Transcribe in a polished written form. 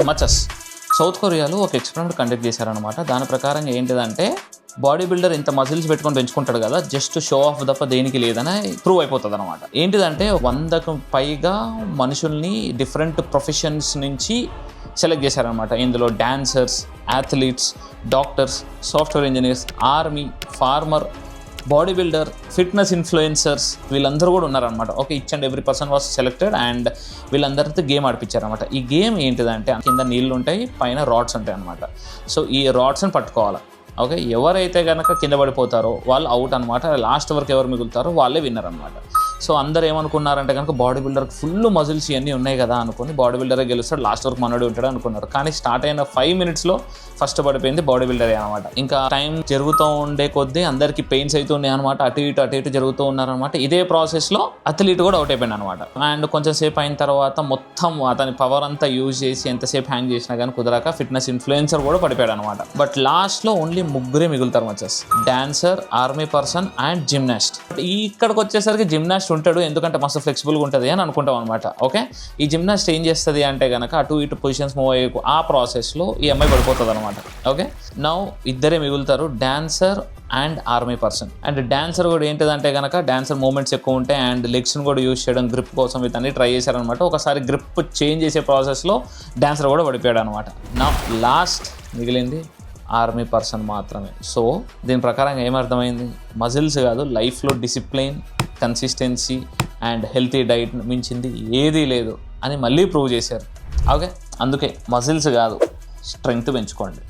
మచస్ south కొరియాలో ఒక experiment conduct చేశారనమాట. దాని ప్రకారం ఏంటిదంటే బాడీ బిల్డర్ ఇంత మజిల్స్ పెట్టుకొని పెంచుకుంటాడు కదా, జస్ట్ షో ఆఫ్ తప్ప దేనికి లేదని ప్రూవ్ అయిపోతుంది అనమాట. ఏంటిదంటే 100కు పైగా మనుషుల్ని డిఫరెంట్ ప్రొఫెషన్స్ నుంచి సెలెక్ట్ చేశారనమాట. ఇందులో dancers, athletes, doctors, software engineers, army, farmer, body builder, fitness influencers వీళ్ళందరూ కూడా ఉన్నారనమాట. Okay, each and every person was selected and వీళ్ళందరితో గేమ్ ఆడిపించారనమాట. ఈ గేమ్ ఏంటిదంటే కింద నీళ్ళు ఉంటాయి, పైన రాడ్స్ ఉంటాయి అనమాట. సో ఈ రాడ్స్ని పట్టుకోవాలి. ఓకే, ఎవరైతే కనుక కింద పడిపోతారో వాళ్ళు అవుట్ అనమాట. లాస్ట్ వరకు ఎవరు మిగులుతారో వాళ్ళే విన్నర్ అనమాట. సో అందరు ఏమనుకున్నారంటే కనుక బాడీ బిల్డర్కి ఫుల్ మజిల్స్ ఇవన్నీ ఉన్నాయి కదా అనుకుని బాడీ బిల్డరే గెలుస్తాడు, లాస్ట్ వరకు మనోడు ఉంటాడు అనుకున్నారు. కానీ స్టార్ట్ అయిన 5 మినిట్స్లో ఫస్ట్ పడిపోయింది బాడీ బిల్డరే అనమాట. ఇంకా టైం జరుగుతూ ఉండే కొద్దీ అందరికీ పెయిన్స్ అవుతున్నాయి అనమాట. అటు ఇటు జరుగుతూ ఉన్నారనమాట. ఇదే ప్రాసెస్లో అథ్లీట్ కూడా అవుట్ అయిపోయింది అనమాట. అండ్ కొంచెం సేపు అయిన తర్వాత మొత్తం అతని పవర్ అంతా యూజ్ చేసి ఎంతసేపు హ్యాంగ్ చేసినా కానీ కుదరక ఫిట్నెస్ ఇన్ఫ్లుయెన్సర్ కూడా పడిపోయాడు అనమాట. బట్ లాస్ట్లో ఓన్లీ 3 మిగులుతారు మచ్చస్, dancer, army person and gymnast. ఇక్కడికి వచ్చేసరికి జిమ్నాస్ట్ ఉంటాడు, ఎందుకంటే మస్తు ఫ్లెక్సిబుల్గా ఉంటుంది అని అనుకుంటాం అనమాట. ఓకే, ఈ జిమ్నాస్ట్ ఏం చేస్తుంది అంటే కనుక అటు ఇటు పొజిషన్స్ మూవ్ అయ్యే ఆ ప్రాసెస్లో ఈ అమ్మాయి పడిపోతుంది అనమాట. ఓకే, నౌ ఇద్దరే మిగులుతారు, dancer and army person. And dancer కూడా ఏంటిదంటే కనుక డాన్సర్ మూమెంట్స్ ఎక్కువ ఉంటాయి అండ్ లెగ్స్ని కూడా యూజ్ చేయడం గ్రిప్ కోసం ఇతన్ని ట్రై చేశారనమాట. ఒకసారి గ్రిప్ చేంజ్ చేసే ప్రాసెస్లో డాన్సర్ కూడా పడిపోయాడు అనమాట. నా లాస్ట్ మిగిలింది ఆర్మీ పర్సన్ మాత్రమే. సో దీని ప్రకారం ఏమర్థమైంది, మజిల్స్ కాదు, లైఫ్లో discipline, consistency and healthy diet మించింది ఏదీ లేదు అని మళ్ళీ ప్రూవ్ చేశారు. ఓకే, అందుకే మజిల్స్ కాదు, స్ట్రెంగ్త్ పెంచుకోండి.